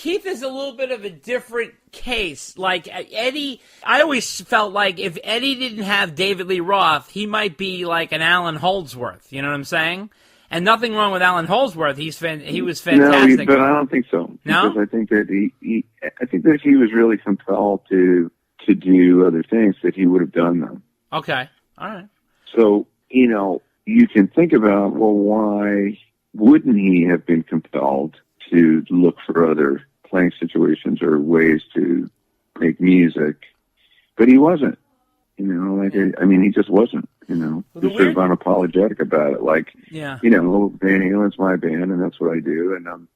Keith is a little bit of a different case. Like Eddie, I always felt like if Eddie didn't have David Lee Roth, he might be like an Alan Holdsworth. You know what I'm saying? And nothing wrong with Alan Holdsworth. He was fantastic. No, but I don't think so. No? Because I think that he was really compelled to do other things, that he would have done them. Okay. All right. So, you can think about, well, why wouldn't he have been compelled to look for other playing situations or ways to make music? But he wasn't. He just wasn't. Well, He's sort of unapologetic about it. Like, yeah. Van Halen's my band, and that's what I do. And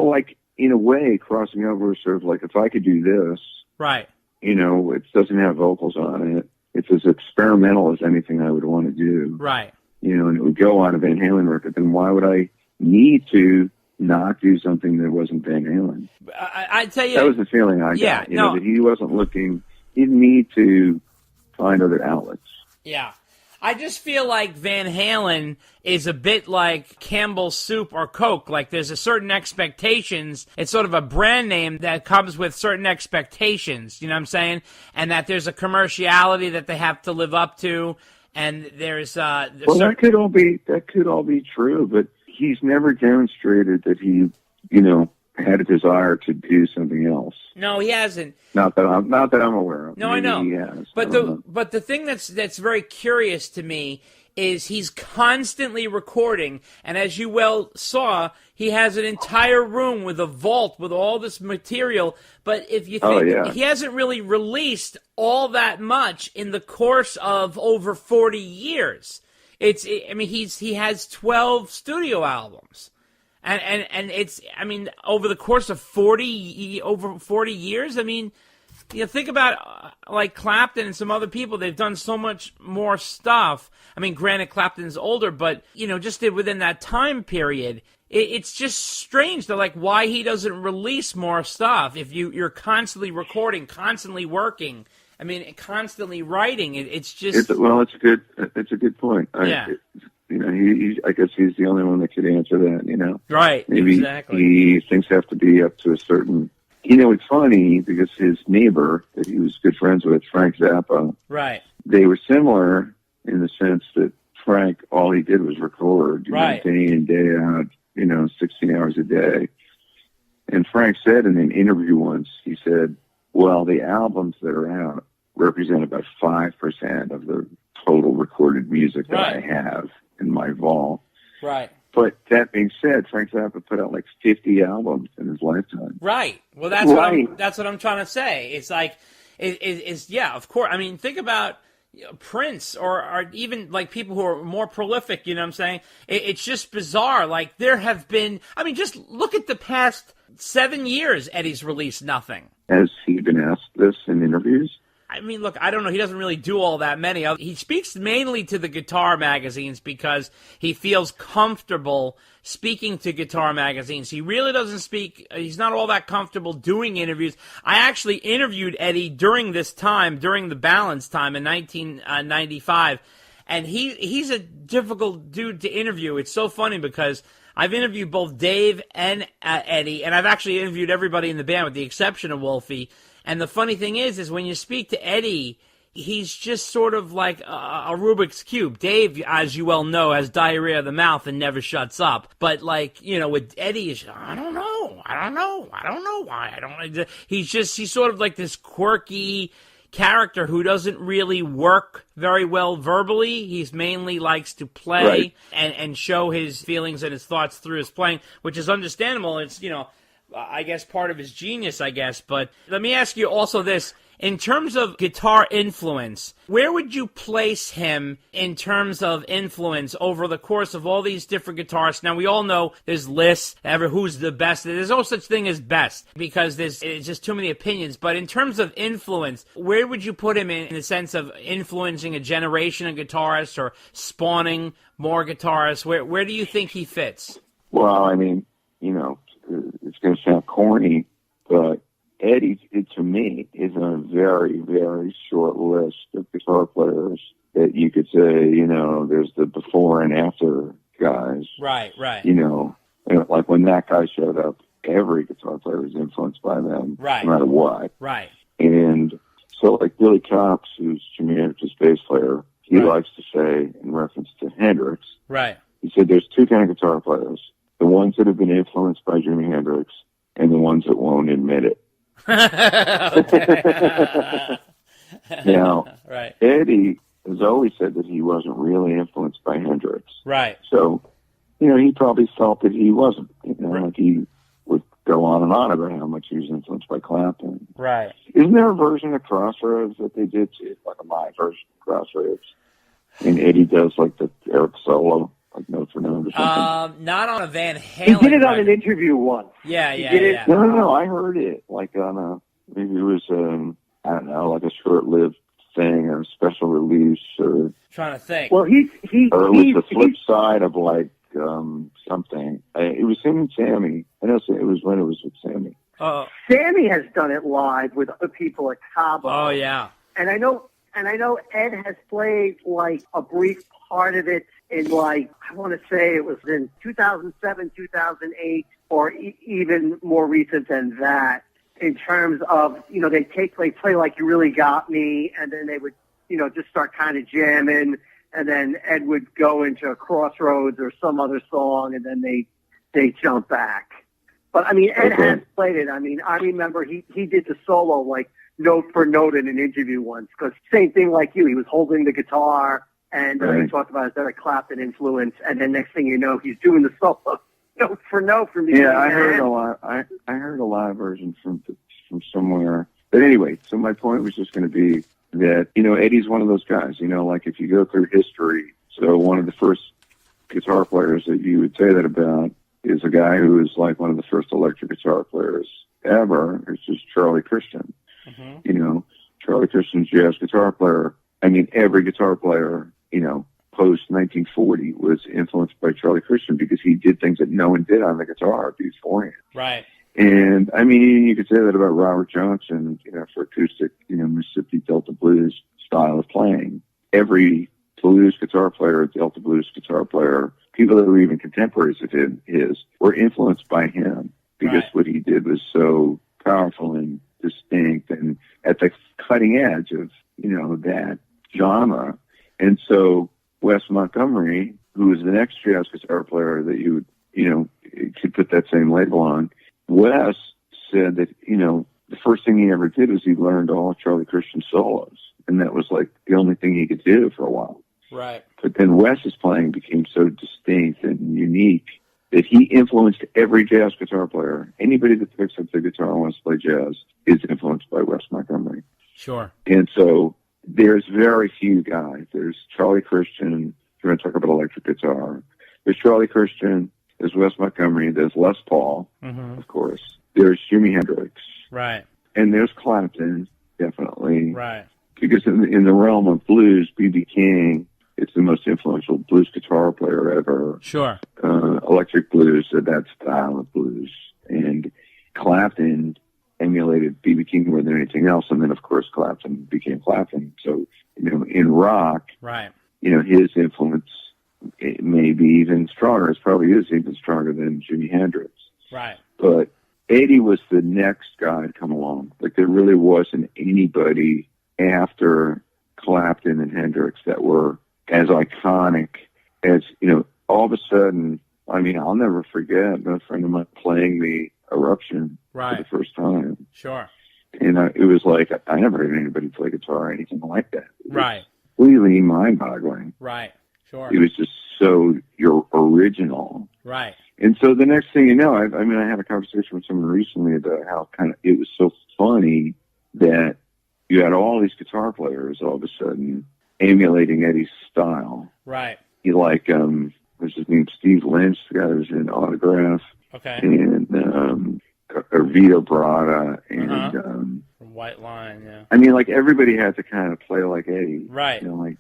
like in a way, crossing over is sort of like, if I could do this, right? It doesn't have vocals on it. It's as experimental as anything I would want to do, right? And it would go on a Van Halen record. Then why would I need to not do something that wasn't Van Halen? I tell you, that was the feeling I got. That he wasn't looking. He didn't need to find other outlets. Yeah. I just feel like Van Halen is a bit like Campbell's Soup or Coke. Like there's a certain expectations. It's sort of a brand name that comes with certain expectations. You know what I'm saying? And that there's a commerciality that they have to live up to. And there's that could all be true, but he's never demonstrated that he, had a desire to do something else. No, he hasn't. Not that I'm aware of. No, Maybe I know. He has. But the thing that's very curious to me is he's constantly recording, and as you well saw, he has an entire room with a vault with all this material. But if you think he hasn't really released all that much in the course of over 40 years. He has 12 studio albums. And it's, over the course of 40 years, think about like Clapton and some other people, they've done so much more stuff. Granted, Clapton's older, but, just within that time period, it's just strange that, like, why he doesn't release more stuff if you're constantly recording, constantly working. Constantly writing. It's just... It's a good point. Yeah. I guess he's the only one that could answer that, Right, Maybe exactly. things have to be up to a certain... it's funny because his neighbor that he was good friends with, Frank Zappa, right? They were similar in the sense that Frank, all he did was record, day in, day out, 16 hours a day. And Frank said in an interview once, he said, well, the albums that are out represent about 5% of the total recorded music that I have in my vault. Right. But that being said, Frank Zappa put out like 50 albums in his lifetime. Right. Well, that's what I'm trying to say. It's like, of course. Think about Prince or even like people who are more prolific. You know what I'm saying? It's just bizarre. Like there have been. Just look at the past 7 years. Eddie's released nothing. Has he been asked this in interviews? Look, I don't know. He doesn't really do all that many. He speaks mainly to the guitar magazines because he feels comfortable speaking to guitar magazines. He really doesn't speak. He's not all that comfortable doing interviews. I actually interviewed Eddie during this time, during the Balance time in 1995, and he's a difficult dude to interview. It's so funny because I've interviewed both Dave and Eddie, and I've actually interviewed everybody in the band with the exception of Wolfie. And the funny thing is when you speak to Eddie, he's just sort of like a Rubik's Cube. Dave, as you well know, has diarrhea of the mouth and never shuts up. But with Eddie, I don't know why. He's sort of like this quirky character who doesn't really work very well verbally. He's mainly likes to play and show his feelings and his thoughts through his playing, which is understandable. It's, I guess part of his genius, I guess. But let me ask you also this. In terms of guitar influence, where would you place him in terms of influence over the course of all these different guitarists? Now, we all know there's lists, who's the best. There's no such thing as best because it's just too many opinions. But in terms of influence, where would you put him in the sense of influencing a generation of guitarists or spawning more guitarists? Where do you think he fits? Well, it's going to sound corny, but Eddie, to me, is on a very, very short list of guitar players that you could say, there's the before and after guys. Right. Like when that guy showed up, every guitar player was influenced by them, right, no matter what. Right. And so, like Billy Cox, who's Jimi Hendrix's bass player, he right. likes to say, in reference to Hendrix, right. he said there's two kind of guitar players, the ones that have been influenced by Jimi Hendrix and the ones that won't admit it. Now, right. Eddie has always said that he wasn't really influenced by Hendrix. Right. So, you know, he probably felt that he wasn't. You know, right. like he would go on and on about how much he was influenced by Clapton. Right. Isn't there a version of Crossroads that they did, like a live version of Crossroads? And Eddie does like the Eric solo, like note for note or something. Not on a Van Halen. He did it on an interview once. Yeah. No, I heard it like on maybe it was I don't know, like a short-lived thing or a special release or. Trying to think. Well, or it was the flip side of like something. It was him and Sammy. I know it was when it was with Sammy. Sammy has done it live with other people at Cabo. Oh yeah. And I know Ed has played like a brief part of it in like, I want to say it was in 2007, 2008, or even more recent than that, in terms of, you know, they play like You Really Got Me, and then they would, you know, just start kind of jamming, and then Ed would go into Crossroads or some other song, and then they jump back. But I mean, Ed has played it. I mean, I remember he did the solo like note for note in an interview once, because same thing like you, he was holding the guitar, and he talked about his Eric Clapton influence, and then next thing you know, he's doing the solo note for note from the I heard a lot. I heard a live version from somewhere. But anyway, so my point was just going to be that, you know, Eddie's one of those guys. You know, like if you go through history, so one of the first guitar players that you would say that about is a guy who is like one of the first electric guitar players ever. It's just Charlie Christian. Mm-hmm. You know, Charlie Christian's jazz guitar player. I mean, every guitar player, you know, post 1940 was influenced by Charlie Christian because he did things that no one did on the guitar beforehand. Right. And I mean, you could say that about Robert Johnson, you know, for acoustic, you know, Mississippi Delta blues style of playing. Every blues guitar player, Delta blues guitar player, people that were even contemporaries of his were influenced by him because what he did was so powerful and distinct and at the cutting edge of, you know, that genre. And so Wes Montgomery, who was the next jazz guitar player that you would, you know, could put that same label on, Wes said that, you know, the first thing he ever did was he learned all of Charlie Christian solos. And that was like the only thing he could do for a while. Right. But then Wes's playing became so distinct and unique that he influenced every jazz guitar player. Anybody that picks up the guitar and wants to play jazz is influenced by Wes Montgomery. Sure. And so there's very few guys. There's Charlie Christian, if you want to talk about electric guitar. There's Charlie Christian, there's Wes Montgomery, there's Les Paul, of course. There's Jimi Hendrix. Right. And there's Clapton, definitely. Right. Because in the realm of blues, B.B. King is the most influential blues guitar player ever. Sure. Electric blues, that style of blues. And Clapton emulated B.B. King more than anything else. And then, of course, Clapton became Clapton. So, you know, in rock, right, you know, his influence it may be even stronger. It probably is even stronger than Jimi Hendrix. Right. But Eddie was the next guy to come along. Like, there really wasn't anybody after Clapton and Hendrix that were as iconic as, you know, all of a sudden, I mean, I'll never forget a friend of mine playing the Eruption for the first time. Sure. And it was like, I never heard anybody play guitar or anything like that. Right. Completely mind-boggling. Right. Sure. It was just so original. Right. And so the next thing you know, I mean, I had a conversation with someone recently about how kind of it was so funny that you had all these guitar players all of a sudden emulating Eddie's style. Right. You like, what's his name, Steve Lynch, the guy that was in Autograph. Okay. And Vito Bratta and from White Line, yeah. I mean, like everybody had to kind of play like Eddie. Right. You know, like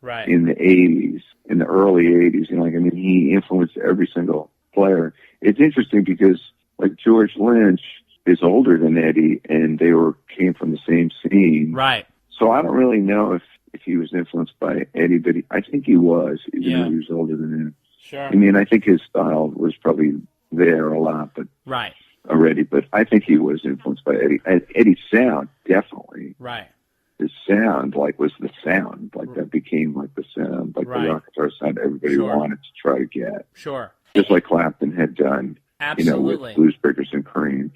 right. in the 80s, in the early 80s, you know, like, I mean, he influenced every single player. It's interesting because, like, George Lynch is older than Eddie, and they came from the same scene. Right. So I don't really know if he was influenced by Eddie, but I think he was, even though he was older than him. Sure. I mean, I think his style was probably there a lot, but right. already, but I think he was influenced by Eddie. Eddie's sound, definitely. Right. His sound, was the sound. That became the sound, the rock guitar sound everybody wanted to try to get. Sure. Just like Clapton had done, Absolutely. with Blues Breakers and Cream.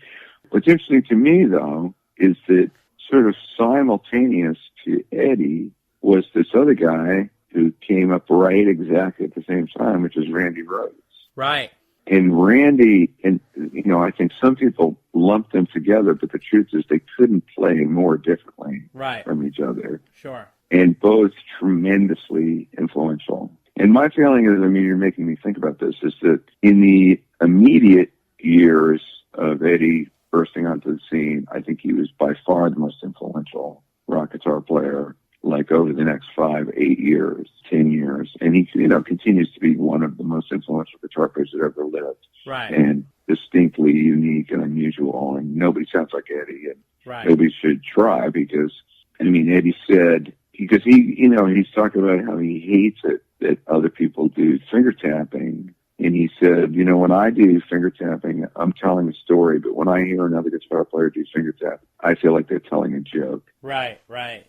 What's interesting to me, though, is that sort of simultaneous to Eddie was this other guy who came up right exactly at the same time, which is Randy Rhoads. Right. And Randy, I think some people lumped them together, but the truth is they couldn't play more differently from each other. Sure. And both tremendously influential. And my feeling is, you're making me think about this, is that in the immediate years of Eddie bursting onto the scene, I think he was by far the most influential rock guitar player, over the next 5, 8 years, 10 years. And he, continues to be one of the most influential guitar players that ever lived. Right. And distinctly unique and unusual. And nobody sounds like Eddie. And nobody should try because, Eddie said, because he's talking about how he hates it that other people do finger tapping. And he said, when I do finger tapping, I'm telling a story, but when I hear another guitar player do finger tap, I feel like they're telling a joke. Right,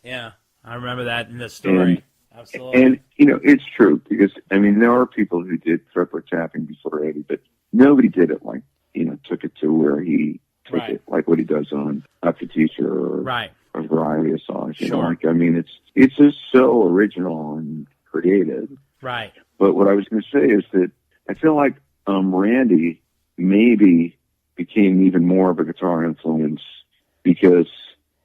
yeah. I remember that in the story. Absolutely. And, it's true because, there are people who did fretboard tapping before Eddie, but nobody did it took it to where he took it, like what he does on Up the Teacher or a variety of songs. Sure. It's just so original and creative. Right. But what I was going to say is that I feel like Randy maybe became even more of a guitar influence because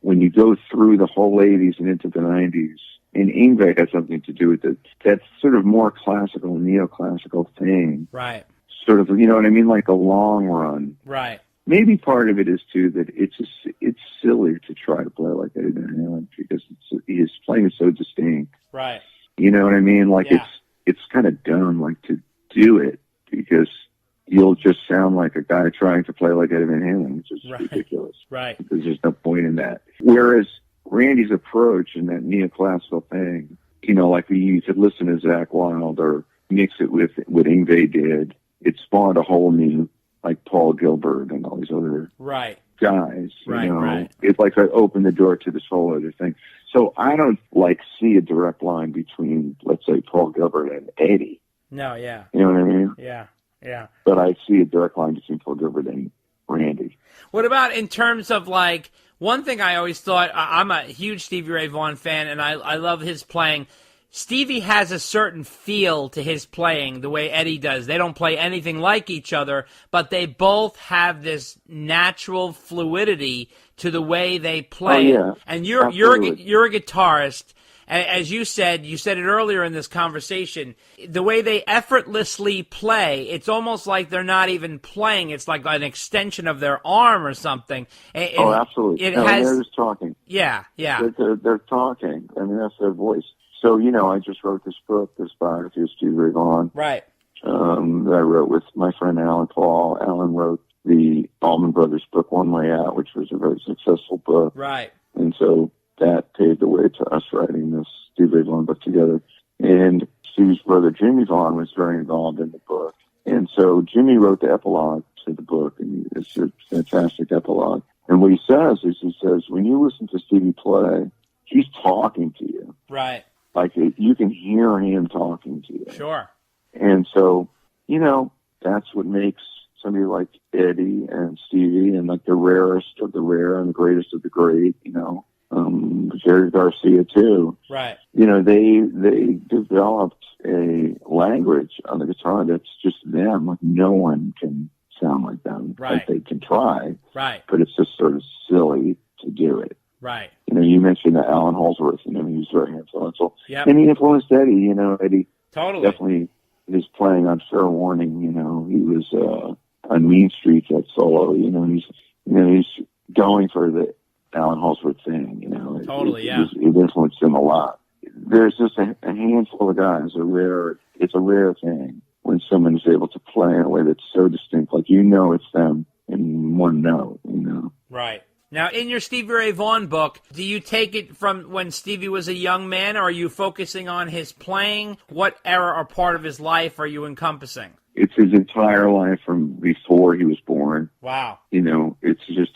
when you go through the whole 80s and into the 90s, and Yngwie had something to do with it, that sort of more classical, neoclassical thing. Right. Sort of, like a long run. Right. Maybe part of it is, too, that it's silly to try to play like Eddie Van Halen because his playing is so distinct. Right. You know what I mean? It's kind of dumb, to do it because you'll just sound like a guy trying to play like Eddie Van Halen, which is ridiculous. Right. Because there's no point in that. Whereas Randy's approach and that neoclassical thing, you could listen to Zakk Wylde or mix it with what Yngwie did. It spawned a whole new, Paul Gilbert and all these other guys. Right. It's like I opened the door to this whole other thing. So I don't, see a direct line between, let's say, Paul Gilbert and Eddie. No, yeah. You know what I mean? Yeah. But I see a direct line between Paul Gilbert and Randy. What about in terms of one thing I always thought, I'm a huge Stevie Ray Vaughan fan and I love his playing. Stevie has a certain feel to his playing the way Eddie does. They don't play anything like each other, but they both have this natural fluidity to the way they play. Oh, yeah. And you're a guitarist. As you said it earlier in this conversation, the way they effortlessly play, it's almost like they're not even playing. It's like an extension of their arm or something. Absolutely. They're just talking. Yeah. They're talking. That's their voice. So, I just wrote this book, this biography of Stevie Ray Vaughan. Right. That I wrote with my friend Alan Paul. Alan wrote the Allman Brothers book, One Way Out, which was a very successful book. Right. And so that paved the way to us writing this Stevie Ray Vaughan book together. And Stevie's brother, Jimmy Vaughan, was very involved in the book. And so Jimmy wrote the epilogue to the book, and it's a fantastic epilogue. And what he says is, when you listen to Stevie play, he's talking to you. Right. You can hear him talking to you. Sure. And so, that's what makes somebody like Eddie and Stevie and the rarest of the rare and the greatest of the great, Jerry Garcia too. Right. They developed a language on the guitar that's just them. No one can sound like them. Right. They can try. Right. But it's just sort of silly to do it. Right. You mentioned Alan Holdsworth, he was very influential. Yep. And he influenced Eddie, Eddie. Totally. Definitely his playing on Fair Warning, he was on Mean Street, that solo, he's going for the Alan Holdsworth thing, Totally, it influenced him a lot. There's just a handful of guys, it's a rare thing when someone is able to play in a way that's so distinct, it's them in one note, Right. Now, in your Stevie Ray Vaughan book, do you take it from when Stevie was a young man, or are you focusing on his playing? What era or part of his life are you encompassing? It's his entire life from before he was born. Wow. Wow. You know, it's just